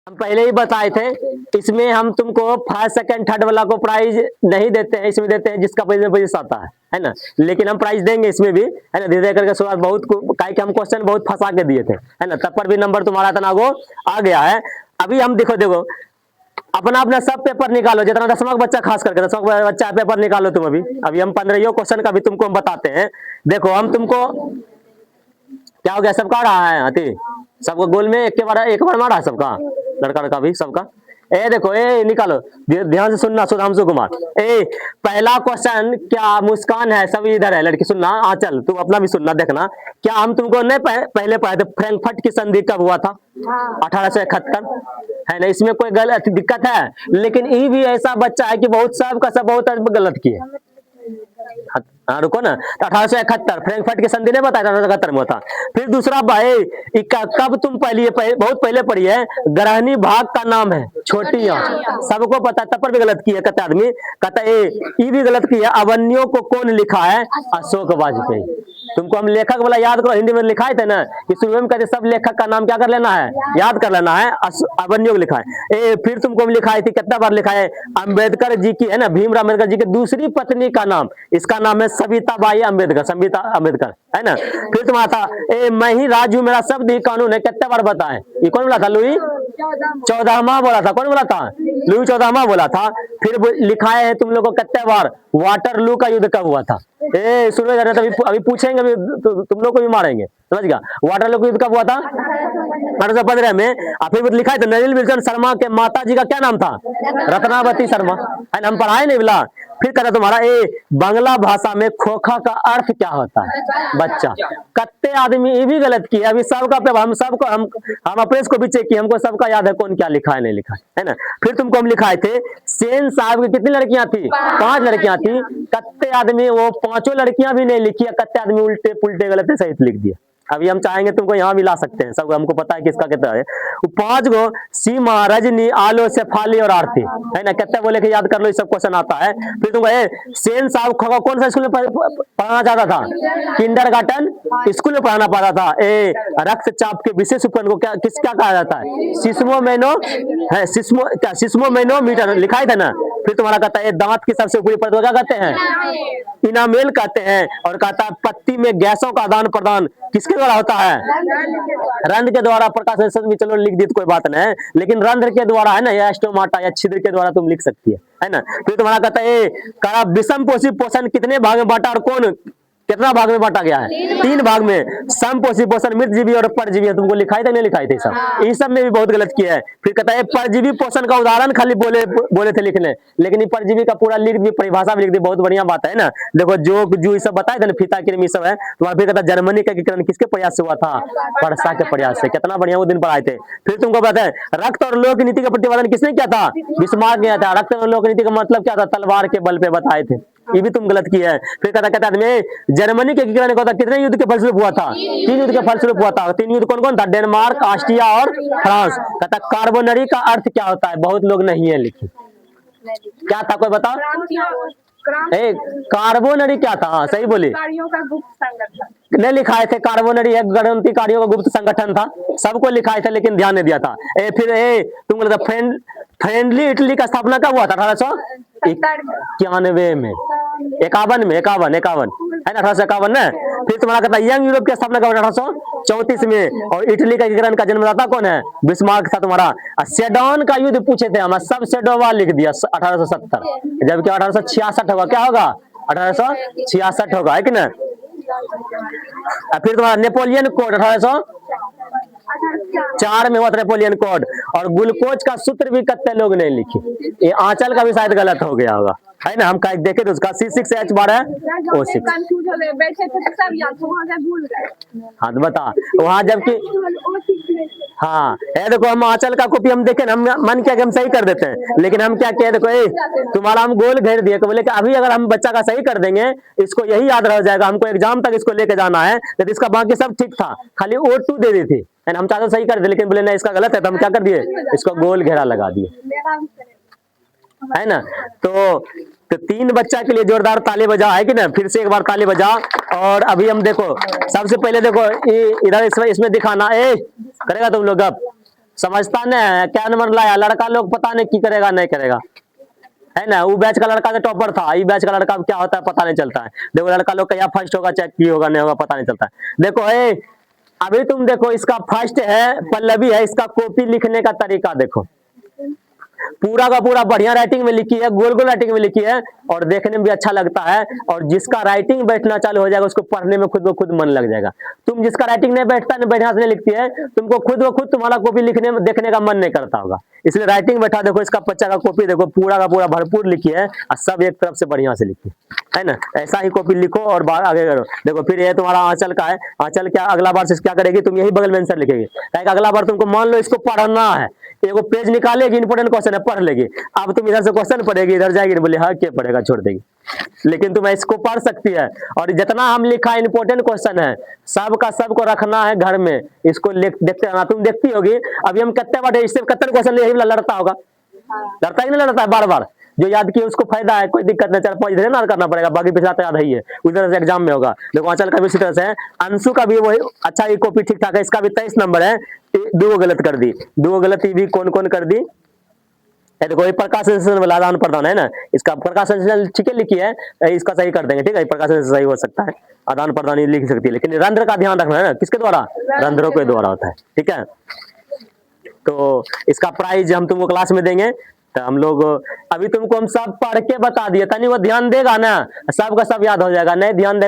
हम पहले ही बताए थे, इसमें हम तुमको फर्स्ट सेकंड थर्ड वाला को प्राइज नहीं देते हैं, इसमें देते हैं जिसका पॉजिशन आता है ना। लेकिन हम प्राइज देंगे इसमें भी, है ना, धीरे धीरे करके शुरुआत बहुत काहे कि हम क्वेश्चन बहुत फंसा के दिए थे, है ना, तब पर भी नंबर तुम्हारा इतना वो आ गया है। अभी हम देखो अपना अपना सब पेपर निकालो, जितना 10वां का बच्चा खास करके 10वां का बच्चा पेपर निकालो तुम। अभी हम 15 क्वेश्चन का भी तुमको हम बताते हैं। देखो हम तुमको क्या हो गया, सबका रहा है हाथी, सबको गोल में एक बार मारा है सबका, लड़का भी सबका। ए देखो ए निकालो, ध्यान से सुनना सुधांशु कुमार। ए पहला क्वेश्चन, क्या मुस्कान है, सभी इधर है लड़की सुनना, चल तुम अपना भी सुनना देखना। क्या हम तुमको नहीं पहले पढ़े थे फ्रैंकफर्ट की संधि कब हुआ था? 1871, है ना। इसमें कोई गलत दिक्कत है? लेकिन ये भी ऐसा बच्चा है कि बहुत सब का सब बहुत गलत किए। हाँ रुको ना, 1871 फ्रैंकफर्ट की संधि नहीं बताया, 1871 में होता। फिर दूसरा भाई कब तुम बहुत पहले पढ़ी है, ग्रहणी भाग का नाम है छोटी आंख, सबको पता, तब पर भी गलत किया कहता आदमी, कहता ये भी गलत किया। अवन्यों को कौन लिखा है? अशोक वाजपेयी। तुमको हम लेखक वाला याद करो, हिंदी में लिखा थे ना कि शुरू में कहते सब लेखक का नाम क्या कर लेना है, याद कर लेना है, अवन्यों को लिखा है। फिर तुमको हम लिखा थी, कितना बार लिखा है, अम्बेडकर जी की, है ना, भीमराव अम्बेडकर जी की दूसरी पत्नी का नाम, इसका नाम है सविता बाई अम्बेडकर, सविता अम्बेडकर, है ना। फिर तुम्हारा था मैं ही राजू मेरा शब्द ही कानून है, कितने बार बताएं, ये कौन बोला था? लुई 14वां बोला था, कौन बोला था? लुई 14वां बोला था। फिर लिखाए है तुम लोग को कितने बार, वाटरलू का युद्ध कब हुआ था? सुनो जरा, अभी पूछेंगे, अभी तुम लोग को भी मारेंगे, समझ गया। वाटरलू का युद्ध कब हुआ था? 1815 में। फिर लिखा है नलिनी विल्सन शर्मा के माता जी का क्या नाम था? रत्नावती शर्मा, है ना, हम पढ़ाए नहीं बोला। फिर कहता तुम्हारा बांग्ला भाषा में खोखा का अर्थ क्या होता है? बच्चा, कत्ते आदमी ये भी गलत किया। अभी सबका हम अपने को भी चेक किए, हमको सबका याद है कौन क्या लिखा है नहीं लिखा है ना। फिर तुमको हम लिखाए थे सेन साहब की कितनी लड़कियां थी? 5 लड़कियां थी। कत्ते आदमी वो 5 लड़कियां भी नहीं लिखी, कत्ते आदमी उल्टे पुल्टे गलत सही लिख दिया। अभी हम चाहेंगे तुमको यहाँ भी ला सकते हैं, सब हमको पता है किसका कितना है। 5 गो सीमा, रजनी, आलो, शेफाली और आरती, है ना, कितने बोले कि याद कर लो, ये सब क्वेश्चन आता है। फिर तुमको सेन साहब कौन सा स्कूल में पढ़ाना चाहता था? किंडरगार्टन स्कूल में पढ़ाना पड़ता था। रक्तचाप के विशेष उपकरण को क्या कहा जाता है? सिस्मोमेनोमीटर लिखा था ना। फिर तुम्हारा कहता है दांत की सबसे ऊपरी परत क्या कहते हैं? इनामेल कहते हैं। और कहता है पत्ती में गैसों का आदान प्रदान किसके द्वारा होता है? रंध्र के द्वारा। प्रकाश संश्लेषण में चलो लिख दी तो कोई बात नहीं, लेकिन रंध्र के द्वारा, है ना, या स्टोमाटा या छिद्र के द्वारा तुम लिख सकती है ना। फिर तुम्हारा कहता है विषम पोषी पोषण कितने भाग में बांटा और कौन कितना भाग में बांटा गया है? 3 भाग में। समपोषी पोषण मृतजीवी और परजीवी है, तुमको लिखाई थे नहीं लिखाई थे सब? इस सब में भी बहुत गलत किया है। फिर कहता है परजीवी पोषण का उदाहरण खाली बोले थे लिखने, लेकिन ये परजीवी का पूरा लिख दी, परिभाषा भी लिख दी, बहुत बढ़िया बात है ना। देखो जो सब बताए थे ना, फीता कृमि सब है। तुम्हारा फिर कहता है जर्मनी का एकीकरण किसके प्रयास से हुआ था? वर्षा के प्रयास से। कितना बढ़िया वो दिन पढ़ाए थे। फिर तुमको पता है रक्त और लोक नीति का प्रतिपादन किसने किया था? बिस्मार्क किया था। रक्त और लोक नीति का मतलब क्या था? तलवार के बल पे बताए थे, ये भी तुम गलत किया है। फिर कहता आदमी जर्मनी के एकीकरण कितने युद्ध के फलस्वरूप हुआ था? 3 युद्ध के फलस्वरूप हुआ था। 3 युद्ध कौन कौन था? डेनमार्क, ऑस्ट्रिया और फ्रांस। कहता कार्बोनरी का अर्थ क्या होता है? बहुत लोग नहीं है लिखी, क्या था कोई बताओ? कार्बोनरी क्या था? हाँ सही बोली, नहीं लिखाए थे। कार्बोनरी एक क्रांतिकारियों का गुप्त संगठन था, सबको लिखाए थे लेकिन ध्यान नहीं दिया था। फिर तुम फ्रेंडली इटली का स्थापना कब हुआ था? 1891 में, 51 है ना, 1851 ना। फिर तुम्हारा कहता यंग यूरोप की स्थापना कब? 1834 में। और इटली का एकीकरण का जन्मदाता कौन है? बिस्मार्क था तुम्हारा। सेडोन का युद्ध पूछे थे हम, सब सेडोवा लिख दिया 1870, जबकि 1866 होगा। क्या होगा? 1866 होगा, है कि ना। फिर तुम्हारा नेपोलियन कोड 1804 में हुआ था, नेपोलियन कोड। और ग्लूकोज का सूत्र भी कितने लोग नहीं लिखे, ये आंचल का भी शायद गलत हो गया होगा, है ना। हम देखे तो उसका C6H12O6। हाँ तो बता वहां, जबकि हाँ देखो हम आंचल का कॉपी हम देखे, हम मन किया कि हम सही कर देते हैं, लेकिन हम क्या किया देखो तुम्हारा हम गोल घेर दिए, बोले कि अभी अगर हम बच्चा का सही कर देंगे, इसको यही याद रह जाएगा, हमको एग्जाम तक इसको लेके जाना है, तो इसका बाकी सब ठीक था, खाली O2 दे दी थी, हम चाहते सही कर दे, लेकिन बोले नहीं इसका गलत है, तो हम क्या कर दिए, इसको गोल घेरा लगा दिए, है ना। तो 3 बच्चा के लिए जोरदार ताली बजा, है कि ना। फिर से एक बार ताली बजा। और अभी हम देखो सबसे पहले देखो इधर इसमें दिखाना करेगा तुम लोग अब समझता नहीं है, क्या नंबर लाया लड़का लोग पता नहीं की करेगा नहीं करेगा, है ना। वो बैच का लड़का तो टॉपर था, ये बैच का लड़का क्या होता है पता नहीं चलता है। देखो लड़का लोग का या फर्स्ट होगा चाहे की होगा नहीं होगा पता नहीं चलता है। देखो अभी तुम देखो इसका फर्स्ट है पल्लवी है, इसका कॉपी लिखने का तरीका देखो, पूरा का पूरा बढ़िया राइटिंग में लिखी है, गोल गोल राइटिंग में लिखी है और देखने में भी अच्छा लगता है। और जिसका राइटिंग बैठना चालू हो जाएगा उसको पढ़ने में खुद ब खुद मन लग जाएगा। तुम जिसका राइटिंग नहीं बैठता नहीं बढ़िया से नहीं लिखती है, तुमको खुद ब खुद तुम्हारा कॉपी लिखने में देखने का मन नहीं करता होगा। इसलिए राइटिंग बैठा देखो, इसका बच्चा का कॉपी देखो पूरा का पूरा भरपूर लिखी है और सब एक तरफ से बढ़िया से लिखी है ना। ऐसा ही कॉपी लिखो और आगे करो। देखो फिर ये तुम्हारा आंचल का है, आंचल क्या अगला बार से क्या करेगी, तुम यही बगल में आंसर लिखेगी। अगला बार तुमको मान लो इसको पढ़ना है, एगो पेज निकालेगी, इंपोर्टेंट क्वेश्चन है पढ़ लेगी। अब तुम इधर से क्वेश्चन पढ़ेगी, इधर जाएगी बोले हाँ क्या पढ़ेगा छोड़ देगी, लेकिन तुम इसको पढ़ सकती है। और जितना हम लिखा इंपोर्टेंट क्वेश्चन है सब का सब को रखना है घर में, इसको देखते रहना। तुम देखती होगी अभी हम कितने बार इससे कितने क्वेश्चन यही लड़ता होगा, लड़ता ही नहीं लड़ता है बार बार। जो याद किया उसको फायदा है, कोई दिक्कत नहीं, 4-5 इधर ना करना पड़ेगा, बाकी पिछला तो याद ही है। उधर से एग्जाम में होगा। देखो आंचल का भी इसी तरह से है, अंशु का भी वही अच्छा, ये कॉपी ठीक ठाक है, इसका भी 23 नंबर है, 2 गलत कर दी, 2 गलती भी कौन कौन कर दी। देखो ये प्रकाश संश्लेषण वाला आदान प्रदान है ना, इसका प्रकाश संश्लेषण ठीक है लिखी है, इसका सही कर देंगे, ठीक है। प्रकाश संश्लेषण सही हो सकता है, आदान प्रदान ये लिख सकती है, लेकिन रंध्र का ध्यान रखना है ना, किसके द्वारा, रंध्रों के द्वारा होता है, ठीक है। तो इसका प्राइज हम तुमको क्लास में देंगे। तो हम लोग अभी तुमको हम सब पढ़ के बता दिए, तनी वो ध्यान देगा ना सब का सब याद हो जाएगा, नहीं ध्यान दे